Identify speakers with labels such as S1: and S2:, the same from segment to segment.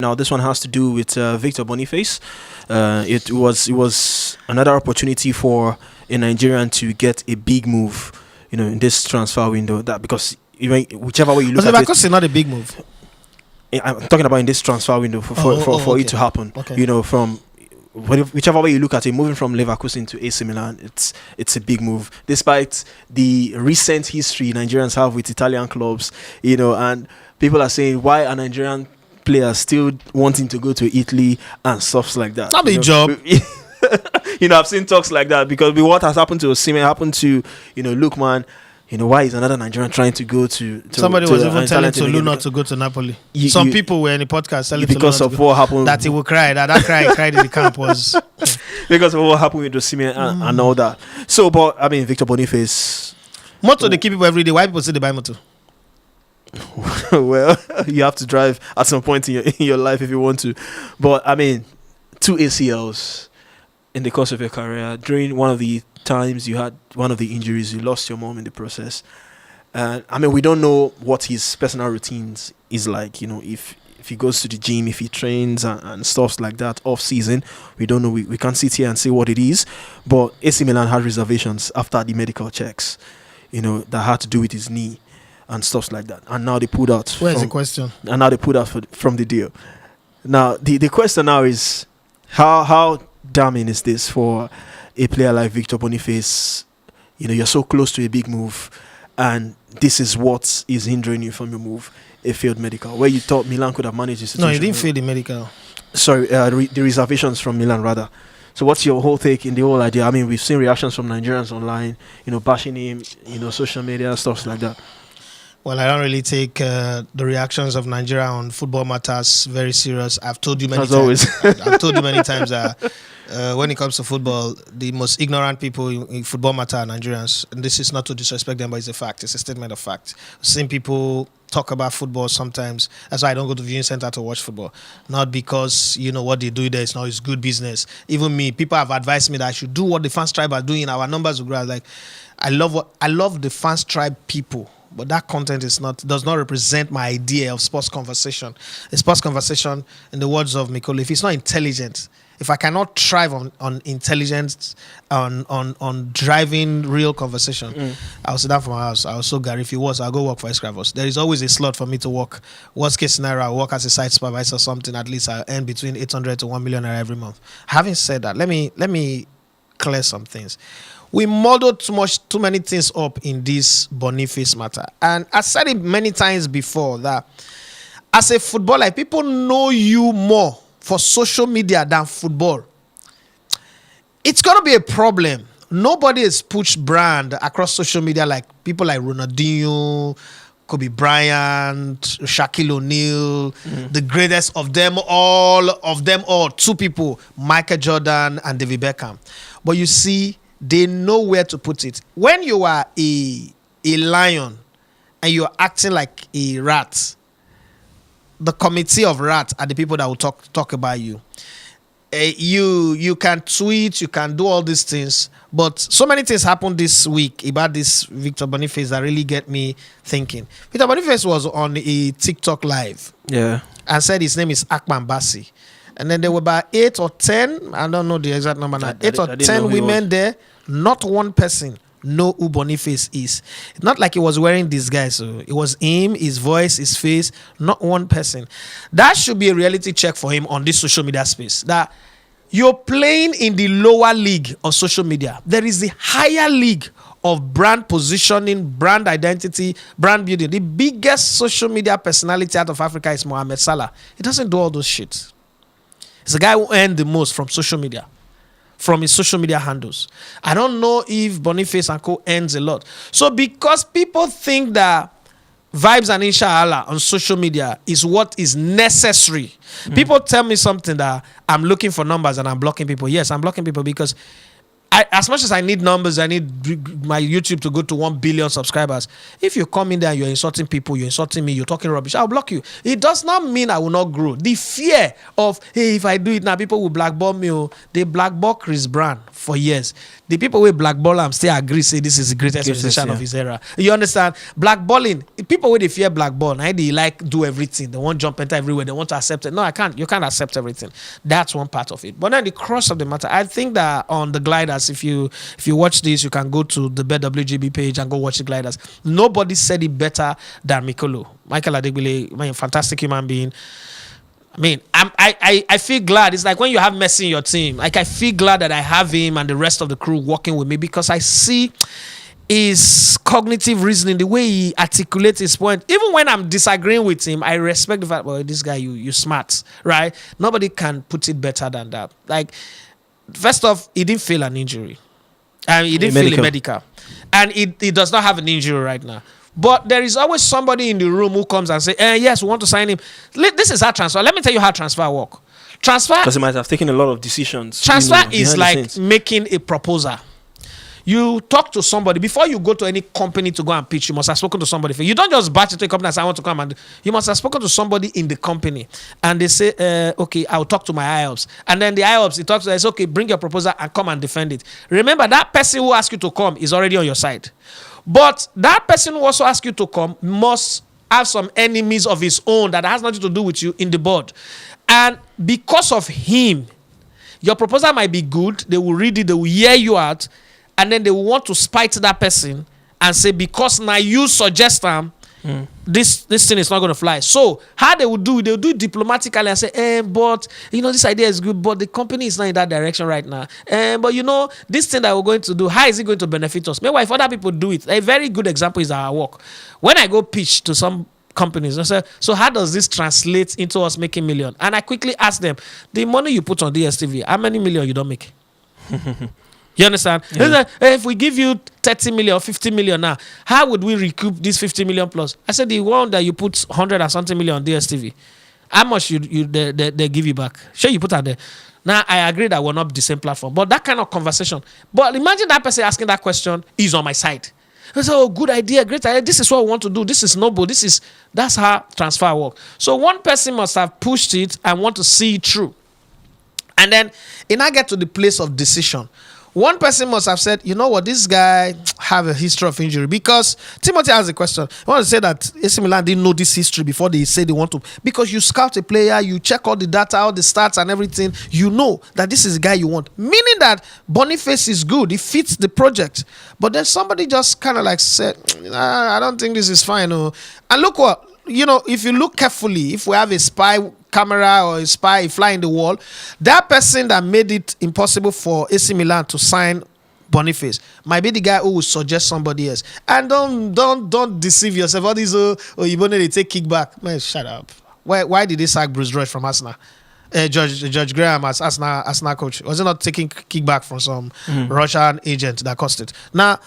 S1: Now this one has to do with Victor Boniface. It was another opportunity for a Nigerian to get a big move, in this transfer window. That because even whichever way you look at it,
S2: it's not a big move.
S1: I'm talking about in this transfer window for
S2: okay.
S1: it to happen.
S2: Okay.
S1: From whichever way you look at it, moving from Leverkusen to AC Milan, it's a big move. Despite the recent history Nigerians have with Italian clubs, and people are saying why a Nigerian player still wanting to go to Italy and stuff like that.
S2: Not a job.
S1: I've seen talks like that because with what has happened to Osimhen, happened to Lookman. Why is another Nigerian trying to go to
S2: somebody
S1: to
S2: was even telling
S1: Italian
S2: Tolu not to go to Napoli.
S1: You-
S2: Some
S1: you-
S2: people were in the podcast telling
S1: because
S2: Tolu
S1: of
S2: not to
S1: what happened
S2: that he will cry. That cry he cried in the camp was
S1: because of what happened with Osimhen and all that. So, but I mean, Victor Boniface.
S2: motor they keep people every day. Why people say they buy motor?
S1: Well, you have to drive at some point in your life if you want to. But I mean, 2 ACLs in the course of your career. During one of the times you had one of the injuries, you lost your mom in the process. And I mean, we don't know what his personal routines is like. If he goes to the gym, if he trains and stuff like that off season, we don't know. We can't sit here and say what it is. But AC Milan had reservations after the medical checks, that had to do with his knee and stuff like that. And now they pulled out.
S2: Where's the question?
S1: And now they pulled out from the deal. Now the question now is how damning is this for a player like Victor Boniface? You're so close to a big move, and this is what is hindering you from your move. A failed medical, where you thought Milan could have managed the situation.
S2: No, he didn't fail the medical.
S1: Sorry, the reservations from Milan rather. So what's your whole take in the whole idea? I mean, we've seen reactions from Nigerians online, bashing him, social media, stuff like that.
S2: Well, I don't really take the reactions of Nigeria on football matters very serious. I've told you many
S1: As
S2: times.
S1: always.
S2: I've told you many times that when it comes to football, the most ignorant people in football matter are Nigerians. And this is not to disrespect them, but it's a fact. It's a statement of fact. I've seen people talk about football sometimes. That's why I don't go to viewing center to watch football. Not because, what they do there is not it's good business. Even me, people have advised me that I should do what the fans tribe are doing. Our numbers will grow. Like, I love the fans tribe people. But that content does not represent my idea of sports conversation. A sports conversation, in the words of Mikolo, if it's not intelligent, if I cannot thrive on intelligence, on driving real conversation, I'll sit down from my house. I'll so Gary. If it was, I'll go work for Escravos. There is always a slot for me to work. Worst case scenario, I'll work as a site supervisor or something. At least I'll earn between 800 to 1 million every month. Having said that, let me clear some things. We muddled too many things up in this Boniface matter. And I said it many times before that as a footballer, people know you more for social media than football. It's going to be a problem. Nobody has pushed brand across social media like people like Ronaldinho, Kobe Bryant, Shaquille O'Neal, the greatest of them all, 2 people, Michael Jordan and David Beckham. But you see, they know where to put it. When you are a lion and you're acting like a rat, the committee of rats are the people that will talk about you. You can tweet, you can do all these things, but so many things happened this week about this Victor Boniface that really get me thinking. Victor Boniface was on a TikTok live, and said his name is Akman Bassi. And then there were about 8 or 10, I don't know the exact number now, 8 or 10 women there. Not one person know who Boniface is. It's not like he was wearing disguise. So it was him, his voice, his face, not one person. That should be a reality check for him on this social media space. That you're playing in the lower league of social media. There is the higher league of brand positioning, brand identity, brand building. The biggest social media personality out of Africa is Mohamed Salah. He doesn't do all those shit. It's the guy who earned the most from social media, from his social media handles. I don't know if Boniface and co earns a lot. So because people think that vibes and inshallah on social media is what is necessary. People tell me something that I'm looking for numbers and I'm blocking people. Yes, I'm blocking people because as much as I need numbers, I need my YouTube to go to 1 billion subscribers. If you come in there and you're insulting people, you're insulting me, you're talking rubbish, I'll block you. It does not mean I will not grow. The fear of, hey, if I do it now, people will blackball me. Oh. They blackball Chris Brown for years. The people with blackball am still agree, say this is the greatest musician of his era. You understand? Blackballing, people with the fear blackball, now they like do everything. They want jump enter everywhere. They want to accept it. No, I can't. You can't accept everything. That's one part of it. But then the cross of the matter, I think that on the gliders, if you watch this, you can go to the BWGB page and go watch the gliders. Nobody said it better than Michael Adegbile, fantastic human being. I mean, I feel glad. It's like when you have Messi in your team. Like, I feel glad that I have him and the rest of the crew working with me, because I see his cognitive reasoning, the way he articulates his point. Even when I'm disagreeing with him, I respect the fact, well, this guy, you smart, right? Nobody can put it better than that. Like, first off, he didn't feel an injury. He didn't feel a medical. And he does not have an injury right now. But there is always somebody in the room who comes and say, yes, we want to sign him. This is how transfer. Let me tell you how transfer work. Transfer,
S1: because he might have taken a lot of decisions.
S2: Transfer is like making a proposal. You talk to somebody before you go to any company to go and pitch. You must have spoken to somebody. You don't just batch into a company and say, I want to come, and you must have spoken to somebody in the company, and they say, okay, I'll talk to my IOPS. And then the IOPS, he talks to us, okay, bring your proposal and come and defend it. Remember, that person who asked you to come is already on your side. But that person who also asked you to come must have some enemies of his own that has nothing to do with you in the board. And because of him, your proposal might be good. They will read it. They will hear you out. And then they will want to spite that person and say, because now you suggest them, this thing is not going to fly. So how they will do it, they'll do it diplomatically and say, but, this idea is good, but the company is not in that direction right now. But, this thing that we're going to do, how is it going to benefit us? Meanwhile, if other people do it, a very good example is our work. When I go pitch to some companies, I say, so how does this translate into us making million? And I quickly ask them, the money you put on DSTV, how many million you don't make? You understand? Yeah. Like, if we give you 30 million or 50 million now, how would we recoup this 50 million plus? I said, the one that you put 100 or something million on DSTV, how much they give you back? Sure, you put out there. Now, I agree that we're not the same platform, but that kind of conversation. But imagine that person asking that question is on my side. I said, oh, good idea, great idea. This is what we want to do. This is noble. That's how transfer works. So one person must have pushed it and want to see it through. And then it now get to the place of decision. One person must have said, you know what, this guy have a history of injury. Because Timothy has a question. I want to say that AC Milan didn't know this history before they say they want to. Because you scout a player, you check all the data, all the stats and everything. You know that this is the guy you want. Meaning that Boniface is good. He fits the project. But then somebody just kind of like said, I don't think this is fine. And look what, if you look carefully, if we have a spy camera or a spy fly in the wall, that person that made it impossible for AC Milan to sign Boniface might be the guy who will suggest somebody else. And don't deceive yourself. All these they take kickback. Man, shut up. Why did they sack Bruce George from Arsenal? George Graham as Arsenal coach, was he not taking kickback from some Russian agent that cost it? Now,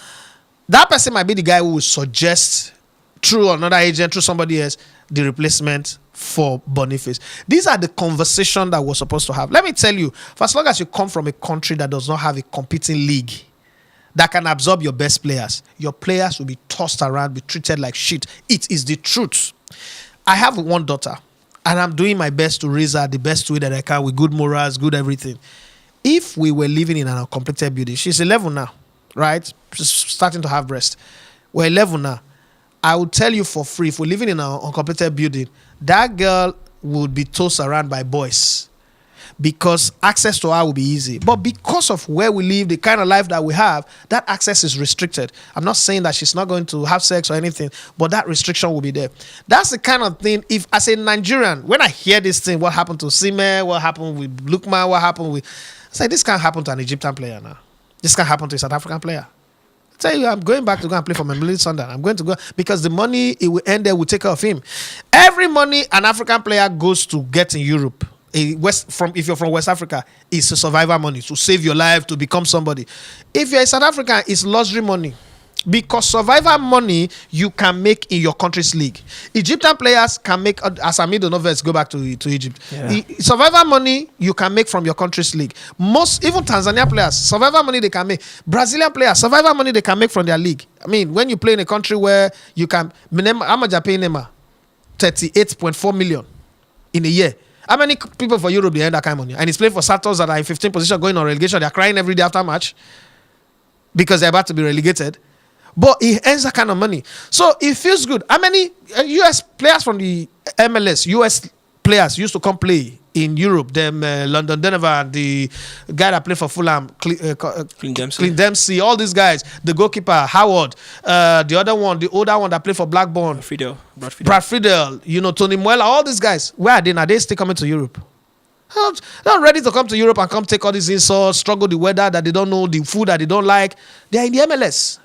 S2: that person might be the guy who will suggest through another agent, through somebody else, the replacement for Boniface. These are the conversation that we're supposed to have. Let me tell you, for as long as you come from a country that does not have a competing league that can absorb your best players, your players will be tossed around, be treated like shit. It is the truth. I have one daughter, and I'm doing my best to raise her the best way that I can with good morals, good everything. If we were living in an uncompleted building, she's 11 now, right? She's starting to have breast. We're 11 now. I will tell you for free, if we're living in an uncompleted building, that girl would be tossed around by boys because access to her will be easy. But because of where we live, the kind of life that we have, that access is restricted. I'm not saying that she's not going to have sex or anything, but that restriction will be there. That's the kind of thing, if as a Nigerian, when I hear this thing, what happened to Sime, what happened with Lukman, what happened with... I say, this can't happen to an Egyptian player now. This can't happen to a South African player. Tell you, I'm going back to go and play for Mamelodi Sundowns. I'm going to go because the money it will end there will take care of him. Every money an African player goes to get in Europe, if you're from West Africa, it's a survivor money to save your life, to become somebody. If you're a South African, it's luxury money. Because survivor money you can make in your country's league. Egyptian players can make, as Amido Noves go back to Egypt.
S1: Yeah.
S2: Survivor money you can make from your country's league. Most, even Tanzania players, survivor money they can make. Brazilian players, survivor money they can make from their league. I mean, when you play in a country where you can, how much are paying Neymar? 38.4 million in a year. How many people for Europe they earn that kind of money? And he's playing for Santos that are in 15th position going on relegation. They're crying every day after match because they're about to be relegated. But he earns that kind of money. So it feels good. How many US players from the MLS, US players used to come play in Europe? Them London Denver, and the guy that played for Fulham, Clint Dempsey, all these guys. The goalkeeper, Howard. The other one, the older one that played for Blackburn. Brad Friedel. You know, Tony Muella. All these guys. Where are they now? They still coming to Europe. They're not ready to come to Europe and come take all these insults, struggle the weather that they don't know, the food that they don't like. They're in the MLS.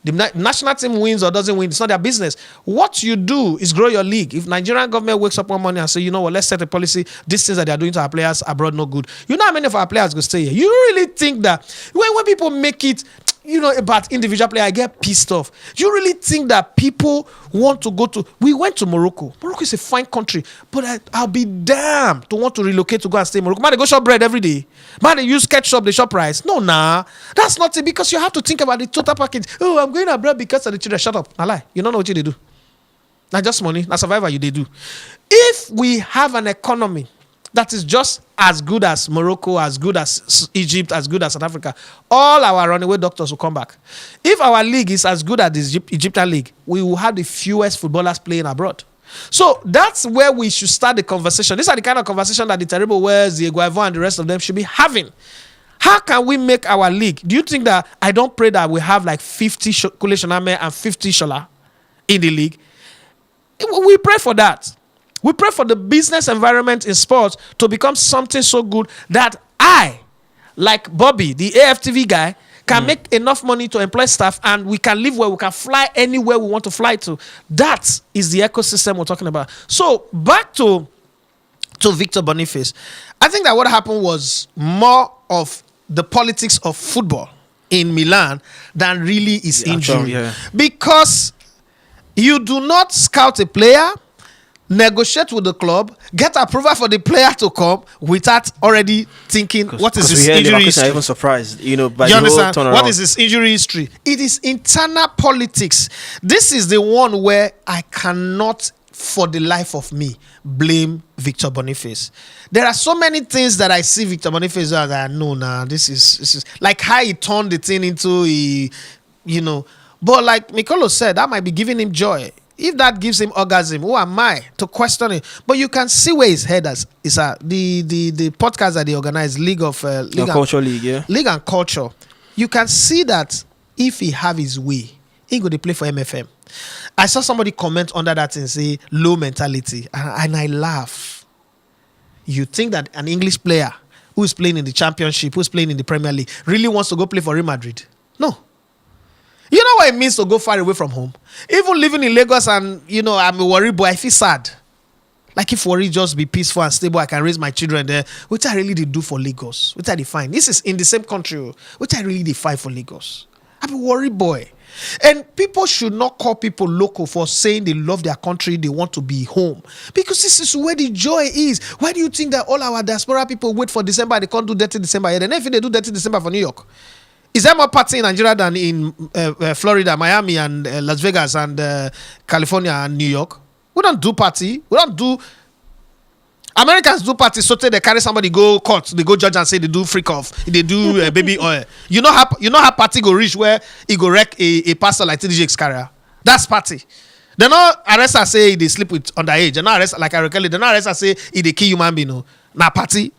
S2: The national team wins or doesn't win, it's not their business. What you do is grow your league. If Nigerian government wakes up one morning and say, you know what, let's set a policy, these things that they are doing to our players abroad no good. You know how many of our players go stay here? You really think that when people make it, you know, about individual player, I get pissed off. You really think that people want to go to... We went to Morocco. Morocco is a fine country, but I'll be damned to want to relocate to go and stay in Morocco. Man, they go shop bread every day. Man, they use ketchup, they shop rice. No, nah. That's not it, because you have to think about the total package. Oh, I'm going abroad because of the children. Shut up. I lie. You don't know what you do. Not just money. Not survivor, you they do. If we have an economy that is just as good as Morocco, as good as Egypt, as good as South Africa, all our runaway doctors will come back. If our league is as good as the Egyptian league, we will have the fewest footballers playing abroad. So that's where we should start the conversation. These are the kind of conversation that the Terrible Wells, the Guaivo, and the rest of them should be having. How can we make our league? Do you think that I don't pray that we have like 50 Kule Shoname and 50 Shola in the league? We pray for that. We pray for the business environment in sports to become something so good that I, like Bobby, the AFTV guy, can make enough money to employ staff, and we can live where we can fly anywhere we want to fly to. That is the ecosystem we're talking about. So back to Victor Boniface. I think that what happened was more of the politics of football in Milan than really is injury. Yeah. Because you do not scout a player, negotiate with the club, get approval for the player to come without already thinking what is his injury history.
S1: I'm even surprised, you know, by
S2: you
S1: the
S2: understand?
S1: whole turnaround.
S2: What is his injury history? It is internal politics. This is the one where I cannot, for the life of me, blame Victor Boniface. There are so many things that I see Victor Boniface as I know now. This is like how he turned the thing into you know. But like Mikolo said, that might be giving him joy. If that gives him orgasm, who am I to question it? But you can see where his head is. The podcast that they organize, League and Culture. You can see that if he have his way, he go to play for MFM. I saw somebody comment under that and say low mentality, and I laugh. You think that an English player who's playing in the Championship, who's playing in the Premier League, really wants to go play for Real Madrid? No. You know what it means to go far away from home? Even living in Lagos and, you know, I'm a worried boy, I feel sad. Like if worry just be peaceful and stable, I can raise my children there. Which I really did do for Lagos. Which I define. This is in the same country. Which I really define for Lagos. I'm a worried boy. And people should not call people local for saying they love their country, they want to be home. Because this is where the joy is. Why do you think that all our diaspora people wait for December, they can't do dirty December? And then if they do dirty December for New York, is there more party in Nigeria than in Florida, Miami, and Las Vegas, and California, and New York? We don't do party. We don't do... Americans do party, so they carry somebody, go court, they go judge and say they do freak off, they do baby oil. You know how party go reach where he go wreck a pastor like TDJ's career? That's party. They not arrest and say they sleep with underage. They not arrest like Eric Kelly. They not arrest and say they kill human being. No, now party.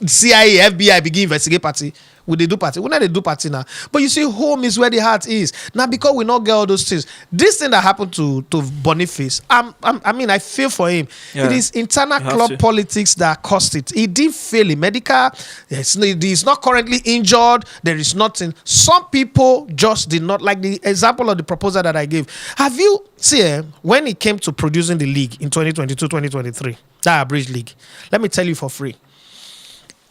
S2: CIA, FBI begin investigate party. We they do party. We not they do party now. But you see, home is where the heart is. Now because we not get all those things. This thing that happened to Boniface, I mean, I feel for him. Yeah. It is internal club politics that caused it. He did fail in medical. He's not currently injured. There is nothing. Some people just did not like the example of the proposal that I gave. Have you see when it came to producing the league in 2022-2023, that abridged league? Let me tell you for free.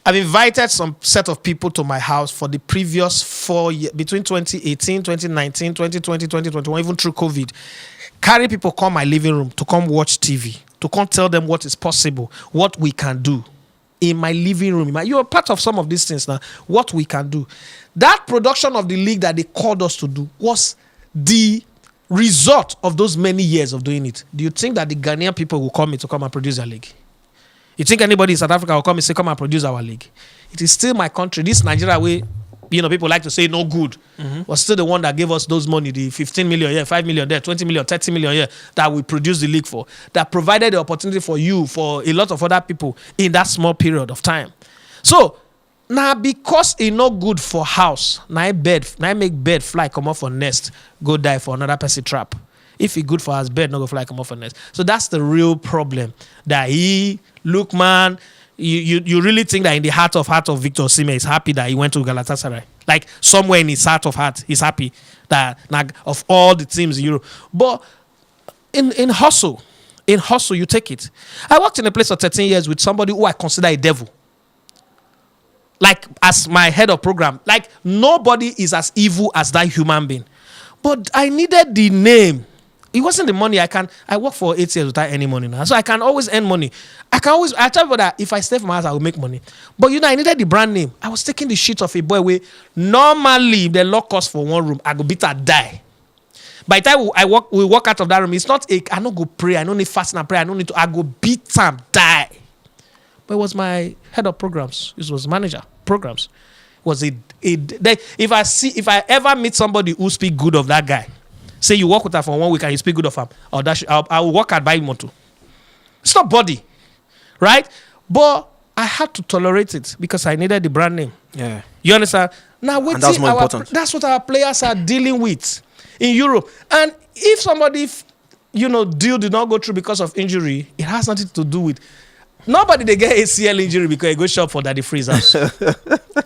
S2: I've invited some set of people to my house for the previous 4 years, between 2018, 2019, 2020, 2021, even through COVID. Carry people come my living room to come watch TV, to come tell them what is possible, what we can do in my living room. You're part of some of these things now, what we can do. That production of the league that they called us to do was the result of those many years of doing it. Do you think that the Ghanaian people will come in to come and produce a league? You think anybody in South Africa will come and say, come and produce our league? It is still my country. This Nigeria way, people like to say no good, was still the one that gave us those money, the 15 million here, 5 million there, 20 million, 30 million here, that we produced the league for, that provided the opportunity for you, for a lot of other people in that small period of time. So, now because it's not good for house, now I make bed fly, come off for nest, go die for another person trap. If it's good for us, bed not go fly, come off for nest. So that's the real problem. That look, man, you really think that in the heart of Victor Osimhen is happy that he went to Galatasaray? Like somewhere in his heart of heart, he's happy that of all the teams in Europe. But in hustle, you take it. I worked in a place for 13 years with somebody who I consider a devil. Like as my head of program, like nobody is as evil as that human being. But I needed the name. It wasn't the money. I work for 8 years without any money now. So I can always earn money. I tell people that if I stay from my house, I will make money. But I needed the brand name. I was taking the shit of a boy where normally if the lock us for one room, I go beat and die. By the time we walk out of that room, it's not I don't go pray. I don't need fasting and pray. I go beat and die. But it was my head of programs. It was manager programs. If I ever meet somebody who speak good of that guy, say you work with her for 1 week and you speak good of him, or I will work at buy him too. It's not body, right? But I had to tolerate it because I needed the brand name.
S1: Yeah,
S2: you understand? Now,
S1: and that's more important.
S2: That's what our players are dealing with in Europe. And if somebody, deal did not go through because of injury, it has nothing to do with. Nobody they get ACL injury because he go shop for Daddy Freeze house.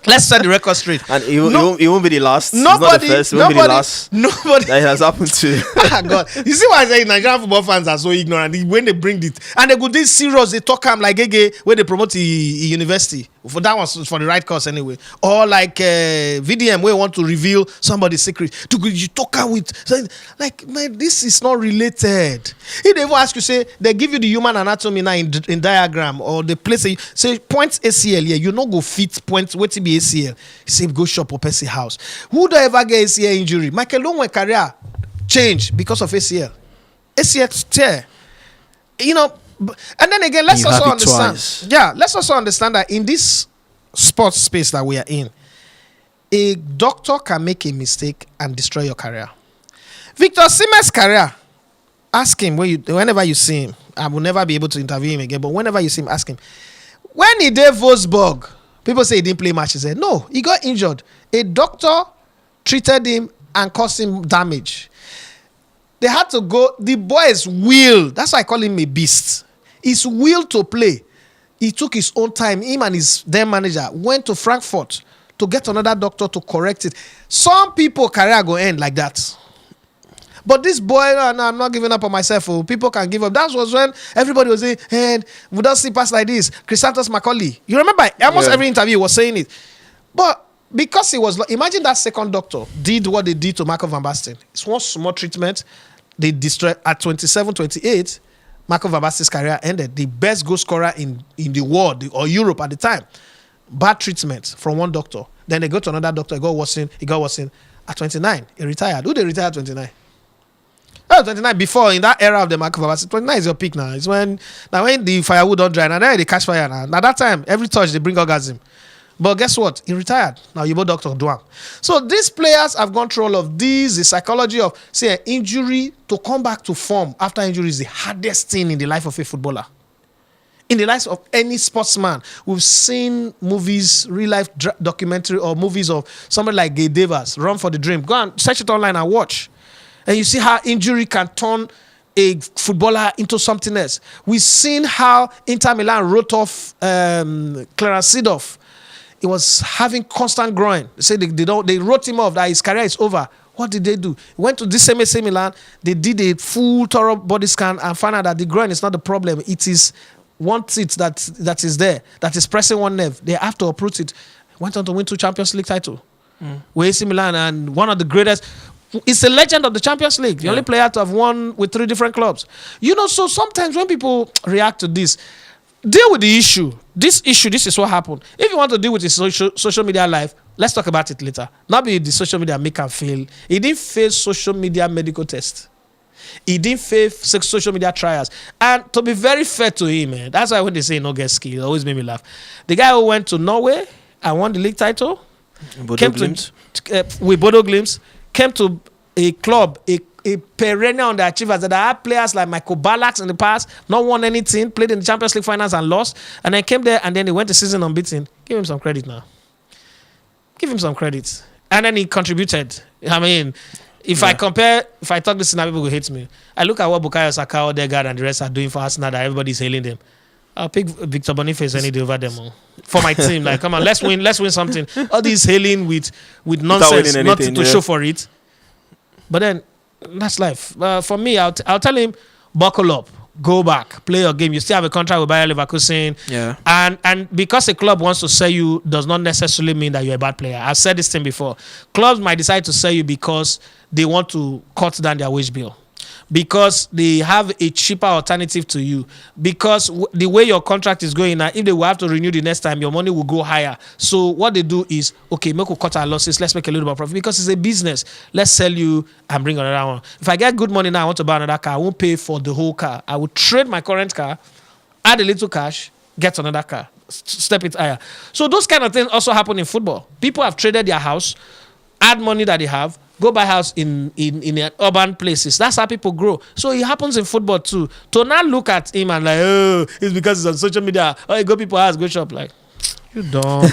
S2: Let's set the record straight.
S1: And it won't be the last.
S2: Nobody,
S1: it's not the first. It won't be the last.
S2: Nobody
S1: that it has happened to.
S2: God, you see why I say Nigerian football fans are so ignorant when they bring it and they go this serious. They talk like Gege when they promote the university. For that was for the right cause anyway. Or like VDM where you want to reveal somebody's secret. You talk with like man, this is not related. If they ever ask you, say they give you the human anatomy now in diagram or the place say points ACL here, you not go fit points what to be ACL. Say go shop or Percy house. Who do ever get ACL injury? Michael Longway career change because of ACL. ACL tear. And then again, let's also understand. Twice. Yeah, let's also understand that in this sports space that we are in, a doctor can make a mistake and destroy your career. Victor Osimhen's career, ask him whenever you see him. I will never be able to interview him again, but whenever you see him, ask him. When he did Wolfsburg, people say he didn't play matches. He said, no, he got injured. A doctor treated him and caused him damage. They had to go, the boy's will, that's why I call him a beast. His will to play. He took his own time. Him and his then manager went to Frankfurt to get another doctor to correct it. Some people career go end like that. But this boy, no, I'm not giving up on myself. People can give up. That was when everybody was saying, hey, we don't see pass like this. Chrysanthus Macaulay. You remember almost every interview was saying it. But because he was, imagine that second doctor did what they did to Marco van Basten. It's one small treatment. They destroyed at 27, 28. Marco van Basten's career ended. The best goal scorer in the world or Europe at the time. Bad treatment from one doctor. Then they go to another doctor. He got worse in. At 29, he retired. Who they retired at 29? Oh, 29 before in that era of the Marco van Basten. 29 is your peak now. It's when the firewood don't dry. Now they catch fire now. Now that time, every touch they bring orgasm. But guess what? He retired. Now you both doctor Duam. So these players have gone through all of these. The psychology of say an injury to come back to form after injury is the hardest thing in the life of a footballer. In the life of any sportsman, we've seen movies, real life documentary or movies of somebody like Gay Davis, Run for the Dream. Go and search it online and watch. And you see how injury can turn a footballer into something else. We've seen how Inter Milan wrote off Clarence Seedorf. He was having constant groin. They said they wrote him off that his career is over. What did they do? He went to this same AC Milan. They did a full thorough body scan and found out that the groin is not the problem. It is one seat that is there, that is pressing one nerve. They have to uproot it. Went on to win 2 Champions League titles. With AC Milan, and one of the greatest. It's a legend of the Champions League. The only player to have won with 3 different clubs. So sometimes when people react to this, deal with the issue. This is what happened. If you want to deal with his social media life, let's talk about it later. Not be the social media make him fail. He didn't fail social media medical test. He didn't fail social media trials. And to be very fair to him, man, that's why when they say no get skill, it always made me laugh. The guy who went to Norway and won the league title, with Bodo Glimt, came to a club, a perennial underachievers that had players like Michael Ballack in the past, not won anything, played in the Champions League finals and lost, and then came there and then he went the season unbeaten. Give him some credit now. Give him some credit. And then he contributed. I mean, if I talk this now, people will hate me. I look at what Bukayo Saka, Odegaard, and the rest are doing for us now that everybody's hailing them. I'll pick Victor Boniface any day over them for my team. Like, come on, let's win something. All these hailing with nonsense, not to show for it. But then that's life. For me, I'll tell him, buckle up, go back, play your game. You still have a contract with Bayer Leverkusen.
S1: Yeah.
S2: And because a club wants to sell you does not necessarily mean that you're a bad player. I've said this thing before. Clubs might decide to sell you because they want to cut down their wage bill, because they have a cheaper alternative to you, because the way your contract is going now, if they will have to renew the next time, your money will go higher. So what they do is, okay, make we cut our losses, let's make a little bit of profit, because it's a business. Let's sell you and bring another one. If I get good money now, I want to buy another car, I won't pay for the whole car. I will trade my current car, add a little cash, get another car, step it higher. So those kind of things also happen in football. People have traded their house, add money that they have, go buy house in urban places. That's how people grow. So it happens in football too. To not look at him and like, oh, it's because it's on social media. Oh, you go people's house, go shop. Like, you don't.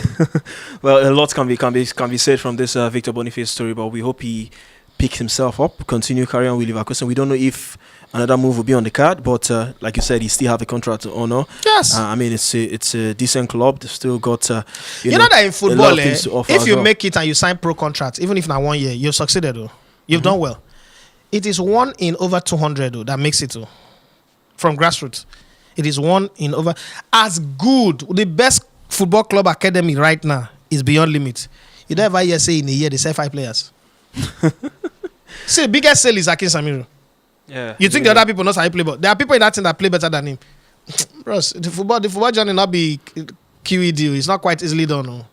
S1: Well, a lot can be said from this Victor Boniface story, but we hope he picks himself up, continue carrying on with Leverkusen. We don't know if another move will be on the card, but like you said, he still have a contract to honor.
S2: Yes.
S1: I mean, it's a decent club. They've still got
S2: you know that in football, if you
S1: well.
S2: make it and you sign pro contract, even if not 1 year, you've succeeded. Though. You've done well. It is 1 in over 200 though, that makes it from grassroots. It is 1 in over as good. The best football club academy right now is Beyond Limit. You don't ever hear say in a year they sell 5 players. See, the biggest sale is Akin Samiru.
S1: Yeah.
S2: You think the other people know how he play, but there are people in that team that play better than him. Bros, the football journey not be QED. It's not quite easily done. No.